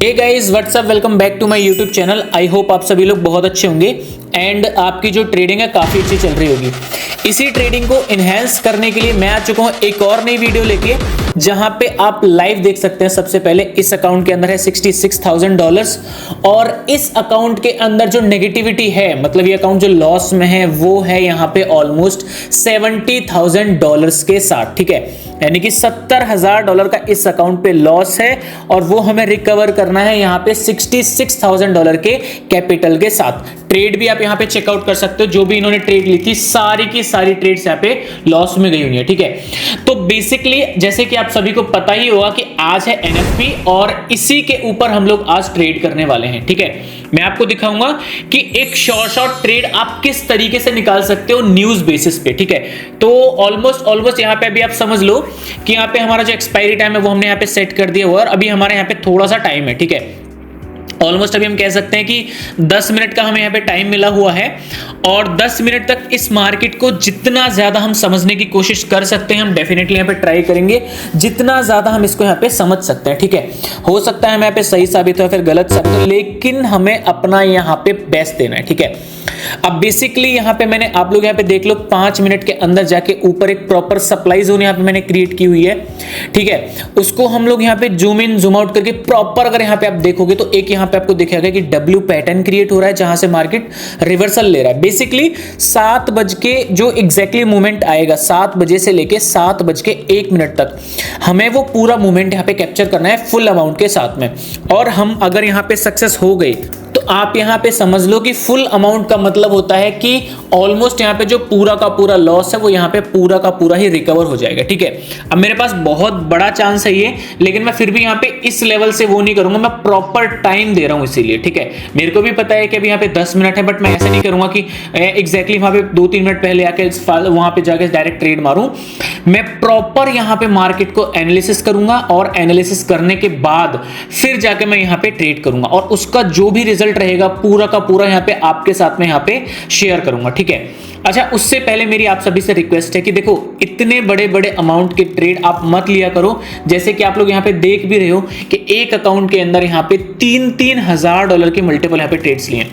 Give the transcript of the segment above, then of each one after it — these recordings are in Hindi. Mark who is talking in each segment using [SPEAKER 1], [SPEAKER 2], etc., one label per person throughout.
[SPEAKER 1] Hey guys what's up, welcome back to my YouTube channel. I hope आप सभी लोग बहुत अच्छे होंगे एंड आपकी जो ट्रेडिंग है काफ़ी अच्छी चल रही होगी। इसी ट्रेडिंग को इन्हेंस करने के लिए मैं आ चुका हूँ एक और नई वीडियो लेके, जहां पे आप लाइव देख सकते हैं। सबसे पहले इस अकाउंट के अंदर है $66,000 और इस अकाउंट के अंदर जो नेगेटिविटी है, मतलब ये अकाउंट जो लॉस में है, वो है यहाँ पे ऑलमोस्ट $70,000 के साथ। ठीक है, यानी कि $70,000 का इस अकाउंट पे लॉस है और वो हमें रिकवर करना है यहाँ पे $66,000 के कैपिटल के साथ। ट्रेड भी आप यहाँ पे चेकआउट कर सकते हो, जो भी इन्होंने ट्रेड ली थी सारी की सारी ट्रेड्स यहाँ पे लॉस में गई हुई है। ठीक है, तो बेसिकली जैसे कि आप सभी को पता ही होगा कि आज है एनएफपी और इसी के ऊपर हम लोग आज ट्रेड करने वाले हैं। ठीक है, मैं आपको दिखाऊंगा कि एक शॉर्ट ट्रेड आप किस तरीके से निकाल सकते हो न्यूज बेसिस पे। ठीक है, तो ऑलमोस्ट यहाँ पे अभी आप समझ लो कि यहाँ पे हमारा जो एक्सपायरी टाइम है वो हमने यहाँ पे सेट कर दिया हुआ है और अभी हमारे यहाँ पे थोड़ा सा टाइम है। ठीक है, ऑलमोस्ट अभी हम कह सकते हैं कि 10 मिनट का हमें यहाँ पे टाइम मिला हुआ है और 10 मिनट तक इस मार्केट को जितना ज्यादा हम समझने की कोशिश कर सकते हैं हम डेफिनेटली यहाँ पे ट्राई करेंगे, जितना ज्यादा हम इसको यहाँ पे समझ सकते हैं। ठीक है, हो सकता है हमें यहाँ पे सही साबित हो फिर गलत साबित हो, लेकिन हमें अपना यहाँ पे बेस्ट देना है। ठीक है, अब बेसिकली यहाँ पे मैंने, आप लोग यहाँ पे देख लो, 5 मिनट के अंदर जाके ऊपर एक प्रॉपर सप्लाई जोन यहाँ पे मैंने क्रिएट की हुई है। ठीक है, उसको हम लोग यहाँ पे जूम इन जूम आउट करके प्रॉपर अगर यहाँ पे आप देखोगे तो एक यहाँ पे आपको दिखेगा कि डब्ल्यू पैटर्न क्रिएट हो रहा है जहां से मार्केट रिवर्सल ले रहा है। बेसिकली 7 बज के जो एग्जैक्टली मूवमेंट आएगा, 7 बजे से लेके 7 बज के 1 मिनट तक हमें वो पूरा मूवमेंट यहाँ पे कैप्चर करना है फुल अमाउंट के साथ में। और हम अगर यहाँ पे सक्सेस हो गए तो आप यहाँ पे समझ लो कि फुल अमाउंट का मतलब होता है कि ऑलमोस्ट यहाँ पे जो पूरा का पूरा लॉस है वो यहाँ पे पूरा का पूरा ही रिकवर हो जाएगा। ठीक है, अब मेरे पास बहुत बड़ा चांस है ये, लेकिन मैं फिर भी यहाँ पे इस लेवल से वो नहीं करूंगा, मैं प्रॉपर टाइम दे रहा हूं इसीलिए। ठीक है, मेरे को भी पता है कि अभी यहाँ पे 10 मिनट है, बट मैं ऐसे नहीं करूंगा कि एग्जैक्टली वहां पे 2-3 मिनट पहले आके वहां पे जाके डायरेक्ट ट्रेड मारूं। मैं प्रॉपर यहाँ पे मार्केट को एनालिसिस करूंगा और एनालिसिस करने के बाद फिर जाके मैं यहाँ पे ट्रेड करूंगा और उसका जो भी रिजल्ट रहेगा पूरा का पूरा यहाँ पे आपके साथ में यहाँ पे शेयर करूंगा। ठीक है, अच्छा, उससे पहले मेरी आप सभी से रिक्वेस्ट है कि देखो, इतने बड़े बड़े अमाउंट के ट्रेड आप मत लिया करो। जैसे कि आप लोग यहाँ पे देख भी रहे हो कि एक अकाउंट के अंदर यहाँ पे $3,000 के मल्टीपल यहाँ पे ट्रेड्स लिए।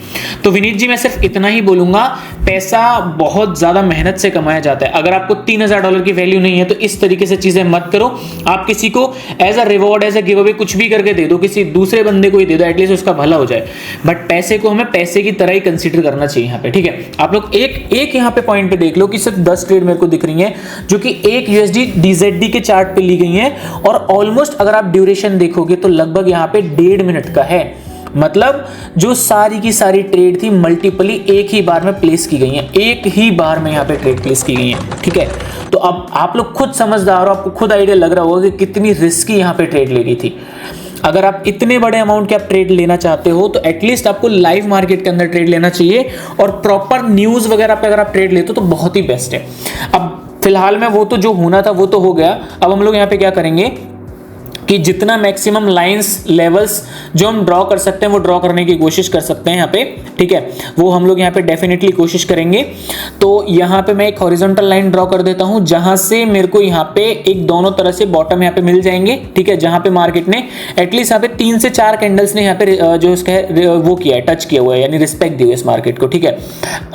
[SPEAKER 1] तो विनीत जी, मैं सिर्फ इतना ही बोलूंगा, पैसा बहुत ज्यादा मेहनत से कमाया जाता है। अगर आपको $3,000 की वैल्यू नहीं है तो इस तरीके से चीजें मत करो। आप किसी को as a reward, as a giveaway कुछ भी करके दे दो, किसी दूसरे बंदे को ही दे दो, एटलीस्ट उसका भला हो जाए। बट पैसे को हमें पैसे की तरह ही कंसिडर करना चाहिए यहाँ पे। ठीक है, आप लोग एक यहाँ पे पॉइंट पे देख लो कि सिर्फ 10 ट्रेड मेरे को दिख रही हैं जो कि एक USD DZD के चार्ट पे ली गई हैं और ऑलमोस्ट अगर आप ड्यूरेशन देखोगे तो लगभग यहाँ पे 1.5 मिनट का है। मतलब जो सारी की सारी ट्रेड थी मल्टीपली एक ही बार में प्लेस की गई हैं, एक ही बार में यहाँ पे ट्रेड प्लेस की गई हैं। ठीक है, तो अब आप लोग खुद समझदार हो, आपको खुद आइडिया लग रहा होगा कि कितनी रिस्की यहाँ पे ट्रेड ले गई थी। अगर आप इतने बड़े अमाउंट के आप ट्रेड लेना चाहते हो तो एटलीस्ट आपको लाइव मार्केट के अंदर ट्रेड लेना चाहिए और प्रॉपर न्यूज वगैरह पे अगर आप ट्रेड लेते हो तो बहुत ही बेस्ट है। अब फिलहाल में वो तो जो होना था वो तो हो गया। अब हम लोग यहाँ पे क्या करेंगे कि जितना मैक्सिमम लाइंस लेवल्स जो हम ड्रॉ कर सकते हैं वो ड्रॉ करने की कोशिश कर सकते हैं यहाँ पे। ठीक है, वो हम लोग यहाँ पे डेफिनेटली कोशिश करेंगे। तो यहाँ पे मैं एक हॉरिजॉन्टल लाइन ड्रॉ कर देता हूँ जहां से मेरे को यहाँ पे एक दोनों तरह से बॉटम यहाँ पे मिल जाएंगे। ठीक है, जहां पे मार्केट ने एटलीस्ट यहाँ पे 3 से 4 कैंडल्स ने यहाँ पे जो इसका वो किया है, टच किया हुआ है, यानी रिस्पेक्ट दी हुई इस मार्केट को। ठीक है,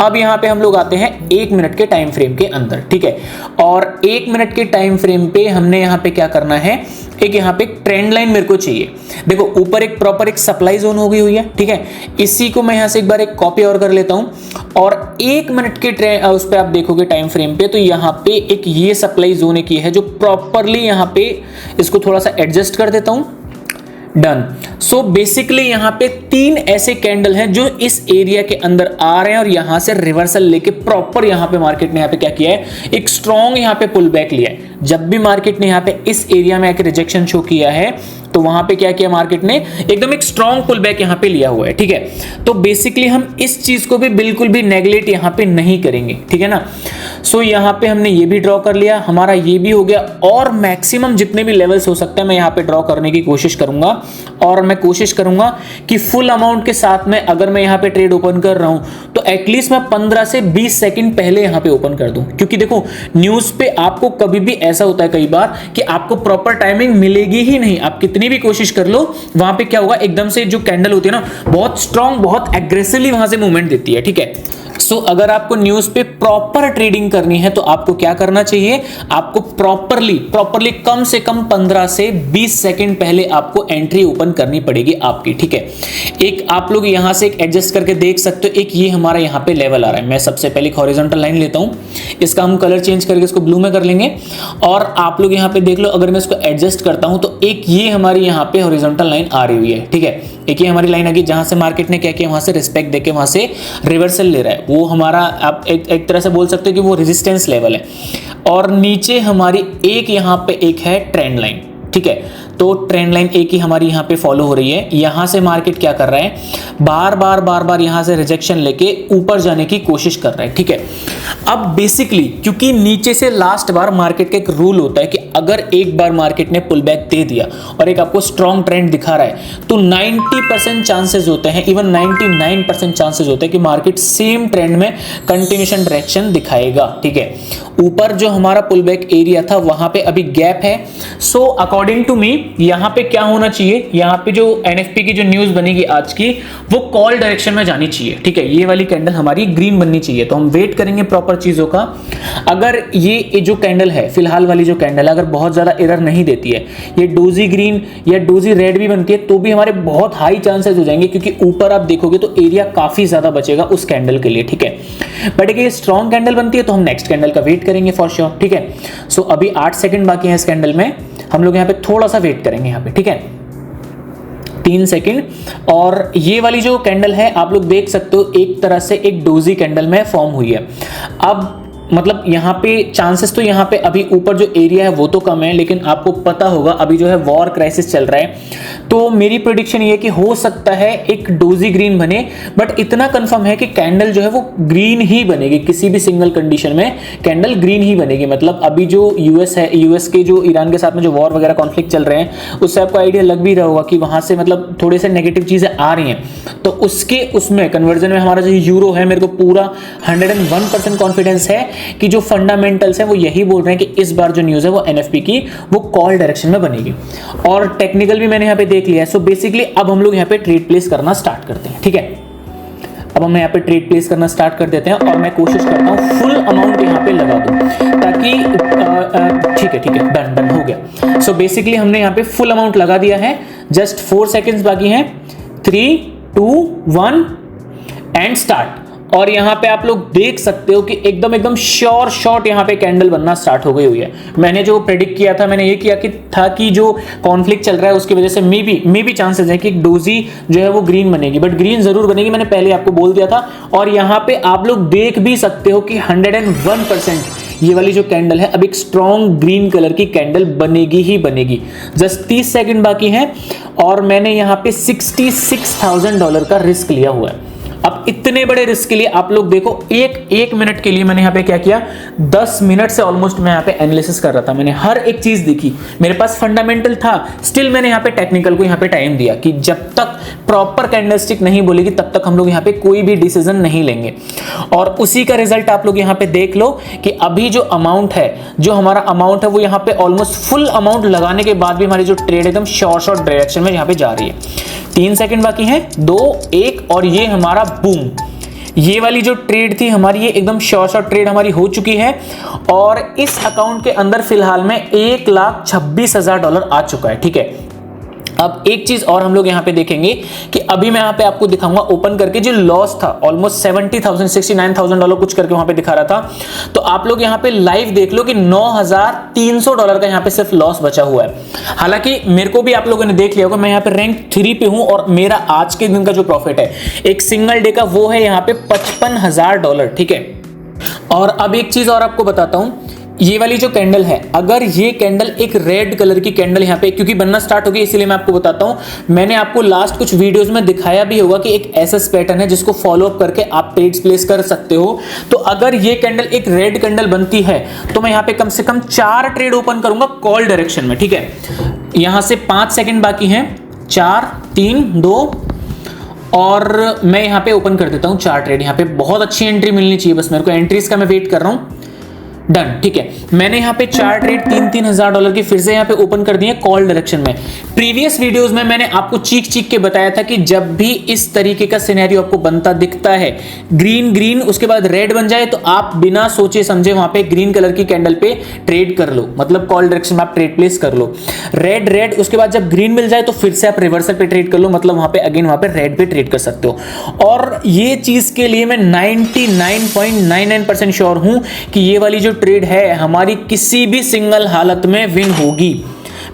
[SPEAKER 1] अब यहाँ पे हम लोग आते हैं 1 मिनट के टाइम फ्रेम के अंदर। ठीक है, और 1 मिनट के टाइम फ्रेम पे हमने यहाँ पे क्या करना है, एक यहाँ पे ट्रेंड लाइन मेरे को चाहिए। देखो, ऊपर एक प्रॉपर एक सप्लाई जोन हो गई हुई है। ठीक है, इसी को मैं यहाँ से एक बार एक कॉपी और कर लेता हूं और 1 मिनट के उस पे आप देखोगे टाइम फ्रेम पे तो यहाँ पे एक ये सप्लाई जोन एक ये है जो प्रॉपरली यहाँ पे, इसको थोड़ा सा एडजस्ट कर देता हूं, डन। सो बेसिकली यहाँ पे 3 ऐसे कैंडल हैं जो इस एरिया के अंदर आ रहे हैं और यहां से रिवर्सल लेके प्रॉपर यहाँ पे मार्केट ने यहाँ पे क्या किया है, एक स्ट्रॉन्ग यहाँ पे पुल बैक लिया है। जब भी मार्केट ने यहाँ पे इस एरिया में आके रिजेक्शन शो किया है तो वहां पे क्या किया मार्केट ने, एकदम एक स्ट्रॉन्ग पुल बैक यहाँ पे लिया हुआ है। ठीक है, तो बेसिकली हम इस चीज को भी बिल्कुल भी नेगलेक्ट यहाँ पे नहीं करेंगे। ठीक है ना, सो यहाँ पे हमने ये भी ड्रॉ कर लिया, हमारा ये भी हो गया और मैक्सिमम जितने भी लेवल्स हो सकते हैं मैं यहाँ पे ड्रॉ करने की कोशिश करूंगा और मैं कोशिश करूंगा कि फुल अमाउंट के साथ में अगर मैं यहाँ पे ट्रेड ओपन कर रहा हूं तो एटलीस्ट मैं 15 से 20 सेकंड पहले यहाँ पे ओपन कर दूं, क्योंकि देखो न्यूज पे आपको कभी भी ऐसा होता है कई बार कि आपको प्रॉपर टाइमिंग मिलेगी ही नहीं, आप कितनी कितनी भी कोशिश कर लो, वहां पे क्या होगा, एकदम से जो कैंडल होती है ना, बहुत स्ट्रांग, बहुत एग्रेसिवली वहां से मूवमेंट देती है, ठीक है। सो अगर आपको न्यूज पे प्रॉपर ट्रेडिंग करनी है तो आपको क्या करना चाहिए, आपको प्रॉपरली कम से कम 15 से 20 सेकंड पहले आपको एंट्री ओपन करनी पड़ेगी आपकी, ठीक है। एक आप लोग यहां से एक एडजस्ट करके देख सकते हो, एक ये हमारा यहां पे लेवल आ रहा है। मैं सबसे पहले एक हॉरिजॉन्टल लाइन लेता हूं, इसका हम कलर चेंज करके इसको ब्लू में कर लेंगे, और आप लोग यहां पे देख लो, अगर मैं इसको एडजस्ट करता हूं तो एक ये हमारी यहां पे हॉरिजॉन्टल लाइन आ रही हुई है, ठीक है। एक ये हमारी लाइन आ गई जहां से मार्केट ने क्या किया, वहां से रिस्पेक्ट देके वहां से रिवर्सल ले रहा है, वो हमारा आप एक तरह से बोल सकते हो कि वो रेजिस्टेंस लेवल है। और नीचे हमारी एक यहां पे एक है ट्रेंड लाइन, ठीक है। तो ट्रेंड लाइन एक ही हमारी यहां पे फॉलो हो रही है। यहां से मार्केट क्या कर रहा है, बार बार यहां से रिजेक्शन लेके ऊपर जाने की कोशिश कर रहा है, ठीक है। अब बेसिकली क्योंकि नीचे से लास्ट बार मार्केट का एक रूल होता है कि अगर एक बार मार्केट ने पुल बैक दे दिया और एक आपको स्ट्रॉन्ग ट्रेंड दिखा रहा है तो 90% चांसेस होते हैं, इवन 99% चांसेस होते हैं कि मार्केट सेम ट्रेंड में कंटिन्यूएशन डायरेक्शन दिखाएगा, ठीक है। ऊपर जो हमारा पुल बैक एरिया था वहां पे अभी गैप है। सो अकॉर्डिंग टू मी यहां पे क्या होना चाहिए, यहां पे जो एनएफपी की जो न्यूज बनेगी आज की वो कॉल डायरेक्शन में जानी चाहिए, ठीक है। ये वाली कैंडल हमारी ग्रीन बननी चाहिए, तो हम वेट करेंगे प्रॉपर चीजों का। अगर ये जो कैंडल है फिलहाल वाली जो कैंडल है अगर बहुत ज्यादा एरर नहीं देती है, ये डोजी ग्रीन या डोजी रेड भी बनती है तो भी हमारे बहुत हाई चांसेस हो जाएंगे, क्योंकि ऊपर आप देखोगे तो एरिया काफी ज्यादा बचेगा उस कैंडल के लिए, ठीक है। बट अगर ये स्ट्रॉन्ग कैंडल बनती है तो हम नेक्स्ट कैंडल का वेट करेंगे फॉर श्योर, ठीक है। सो अभी 8 सेकंड बाकी है इस कैंडल में, हम लोग यहाँ पे थोड़ा सा वेट करेंगे यहाँ पे, ठीक है, 3 सेकंड। और ये वाली जो कैंडल है आप लोग देख सकते हो एक तरह से एक डोजी कैंडल में फॉर्म हुई है। अब मतलब यहाँ पे चांसेस तो यहाँ पे अभी ऊपर जो एरिया है वो तो कम है, लेकिन आपको पता होगा अभी जो है वॉर क्राइसिस चल रहा है, तो मेरी प्रेडिक्शन ये है कि हो सकता है एक डोजी ग्रीन बने, बट इतना कंफर्म है कि कैंडल जो है वो ग्रीन ही बनेगी, किसी भी सिंगल कंडीशन में कैंडल ग्रीन ही बनेगी। मतलब अभी जो यूएस है, यूएस के जो ईरान के साथ में जो वॉर वगैरह कॉन्फ्लिक्ट चल रहे हैं उससे आपको आइडिया लग भी रहा होगा कि वहां से मतलब थोड़े से नेगेटिव चीजें आ रही हैं, तो उसमें कन्वर्जन में हमारा जो यूरो है, मेरे को पूरा 101% कॉन्फिडेंस है कि जो फंडामेंटल्स हैं वो यही बोल रहे हैं कि इस बार जो न्यूज़ है वो एनएफपी की वो कॉल डायरेक्शन में बनेगी, और टेक्निकल भी मैंने यहाँ पे देख लिया है। सो बेसिकली अब हम लोग यहाँ पे ट्रेड प्लेस करना स्टार्ट करते हैं, ठीक है। अब हम यहाँ पे ट्रेड प्लेस करना स्टार्ट कर देते हैं और मैं कोशिश करता हूँ फुल अमाउंट यहाँ पे लगा दूँ ताकि ठीक है डन हो गया। सो बेसिकली हमने यहाँ पे फुल अमाउंट लगा दिया है, जस्ट 4 सेकेंड्स बाकी हैं, 3, 2, 1 एंड स्टार्ट। और यहाँ पे आप लोग देख सकते हो कि एकदम श्योर शॉट यहाँ पे कैंडल बनना स्टार्ट हो गई हुई है। मैंने जो प्रेडिक्ट किया था, मैंने ये किया कि था कि जो कॉन्फ्लिक्ट चल रहा है उसकी वजह से मे बी चांसेस है कि डोजी जो है वो ग्रीन बनेगी, बट ग्रीन जरूर बनेगी, मैंने पहले आपको बोल दिया था। और यहाँ पे आप लोग देख भी सकते हो कि 101% ये वाली जो कैंडल है अब एक स्ट्रॉन्ग ग्रीन कलर की कैंडल बनेगी ही बनेगी। जस्ट 30 सेकंड बाकी है और मैंने यहाँ पे $66,000 का रिस्क लिया हुआ है। अब इतने बड़े रिस्क के लिए आप लोग देखो, एक मिनट के लिए मैंने यहाँ पे क्या किया, 10 मिनट से ऑलमोस्ट मैं यहाँ पे एनालिसिस कर रहा था, मैंने हर एक चीज देखी, मेरे पास फंडामेंटल था, स्टिल मैंने यहाँ पे टेक्निकल को यहाँ पे टाइम दिया कि जब तक प्रॉपर कैंडलस्टिक नहीं बोलेगी तब तक हम लोग यहाँ पे कोई भी डिसीजन नहीं लेंगे। और उसी का रिजल्ट आप लोग यहाँ पे देख लो कि अभी जो अमाउंट है, जो हमारा अमाउंट है वो यहाँ पे ऑलमोस्ट फुल अमाउंट लगाने के बाद भी हमारी जो ट्रेड एकदम शॉर्ट डायरेक्शन में यहाँ पे जा रही है। 3 सेकंड बाकी है, 2, 1 और ये हमारा बूम, ये वाली जो ट्रेड थी हमारी ये एकदम शॉर्ट ट्रेड हमारी हो चुकी है। और इस अकाउंट के अंदर फिलहाल में $1,26,000 आ चुका है, ठीक है। अब एक चीज और हम लोग यहाँ पे देखेंगे कि अभी मैं यहाँ पे आपको दिखाऊंगा ओपन करके जो लॉस था, ऑलमोस्ट $69,000 कुछ करके वहां पे दिखा रहा था, तो आप लोग यहाँ पे लाइव देख लो कि $9,300 का यहाँ पे सिर्फ लॉस बचा हुआ है। हालांकि मेरे को भी आप लोगों ने देख लिया होगा, मैं यहाँ पे रैंक 3 पे हूं और मेरा आज के दिन का जो प्रॉफिट है एक सिंगल डे का वो है यहाँ पे $55,000, ठीक है। और अब एक चीज और आपको बताता हूं, ये वाली जो कैंडल है, अगर ये कैंडल एक रेड कलर की कैंडल यहाँ पे क्योंकि बनना स्टार्ट हो गई इसलिए मैं आपको बताता हूं, मैंने आपको लास्ट कुछ वीडियोस में दिखाया भी होगा कि एक एसएस पैटर्न है जिसको फॉलो अप करके आप ट्रेड्स प्लेस कर सकते हो। तो अगर ये कैंडल एक रेड कैंडल बनती है तो मैं यहाँ पे कम से कम 4 ट्रेड ओपन करूंगा कॉल डायरेक्शन में, ठीक है। यहां से 5 सेकंड बाकी हैं, 4, 3, 2 और मैं यहाँ पे ओपन कर देता हूँ 4 ट्रेड। यहाँ पे बहुत अच्छी एंट्री मिलनी चाहिए, बस मेरे को एंट्रीज का मैं वेट कर रहा हूँ। डन, ठीक है। मैंने यहाँ पे 4 ट्रेड 3-3 हजार डॉलर की फिर से यहाँ पे ओपन कर दिए कॉल डायरेक्शन में। प्रीवियस वीडियोस में मैंने आपको चीख चीख के बताया था कि जब भी इस तरीके का सिनेरियो आपको बनता दिखता है, ग्रीन ग्रीन उसके बाद रेड बन जाए, तो आप बिना सोचे समझे वहां पे ग्रीन कलर की कैंडल पे ट्रेड कर लो, मतलब कॉल डायरेक्शन में आप ट्रेड प्लेस कर लो। रेड रेड उसके बाद जब ग्रीन मिल जाए तो फिर से आप रिवर्सल पे ट्रेड कर लो, मतलब वहां पे अगेन वहां पे रेड पे ट्रेड कर सकते हो। और ये चीज के लिए मैं 99.99% श्योर हूं कि ये वाली जो ट्रेड है हमारी किसी भी सिंगल हालत में विन होगी।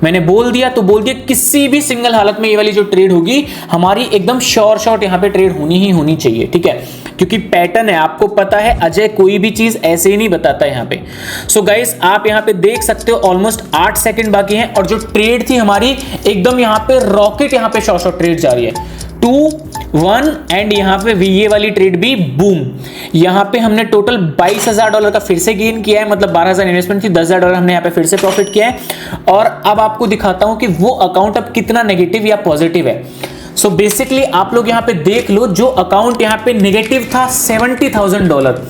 [SPEAKER 1] मैंने बोल दिया तो बोल दिया, किसी भी सिंगल हालत में ये वाली जो ट्रेड होगी हमारी एकदम श्योर शॉट यहां पे ट्रेड होनी ही होनी चाहिए, ठीक है, क्योंकि पैटर्न है, आपको पता है अजय कोई भी चीज ऐसे ही नहीं बताता यहां पे। सो गाइस आप यहां पे देख सकते हो ऑलमोस्ट 8 सेकंड बाकी हैं और जो ट्रेड थी हमारी एकदम यहां पे रॉकेट, यहां पे शॉर्ट शॉर्ट ट्रेड जा रही है 2-1 एंड यहां पे ये वाली ट्रेड भी बूम। यहां पे हमने टोटल 22,000 डॉलर का फिर से गेन किया है, मतलब 12,000 इन्वेस्टमेंट थी, 10,000 डॉलर हमने यहां पे फिर से प्रॉफिट किया है। और अब आपको दिखाता हूं कि वो अकाउंट अब कितना नेगेटिव या पॉजिटिव है। सो बेसिकली आप लोग यहां पे देख लो, जो अकाउंट यहां पे नेगेटिव था 70,000 डॉलर,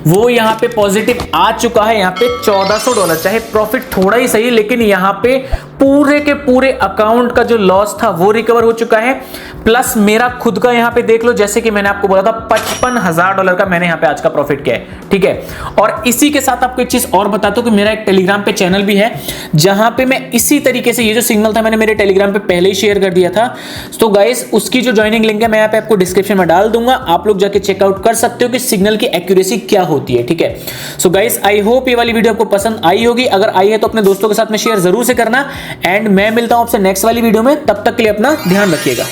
[SPEAKER 1] वो यहां पे पॉजिटिव आ चुका है यहां पे 1400 डॉलर। चाहे प्रॉफिट थोड़ा ही सही, लेकिन यहां पे पूरे के पूरे अकाउंट का जो लॉस था वो रिकवर हो चुका है। प्लस मेरा खुद का यहां पे देख लो, जैसे कि मैंने आपको बोला था 55,000 डॉलर का मैंने यहां पे आज का प्रॉफिट किया है, ठीक है। और इसी के साथ आपको एक चीज और बताता हूं कि मेरा एक टेलीग्राम पे चैनल भी है, जहां पे मैं इसी तरीके से, ये जो सिग्नल था मैंने मेरे टेलीग्राम पे पहले ही शेयर कर दिया था। तो गाइस उसकी जो ज्वाइनिंग लिंक है मैं यहाँ पे आपको डिस्क्रिप्शन में डाल दूंगा, आप लोग जाके चेकआउट कर सकते हो कि सिग्नल की एक्यूरेसी क्या होती है, ठीक है। सो गाइस आई होप ये वाली वीडियो आपको पसंद आई होगी, अगर आई है तो अपने दोस्तों के साथ में शेयर जरूर से करना। एंड मैं मिलता हूं आपसे नेक्स्ट वाली वीडियो में, तब तक के लिए अपना ध्यान रखिएगा।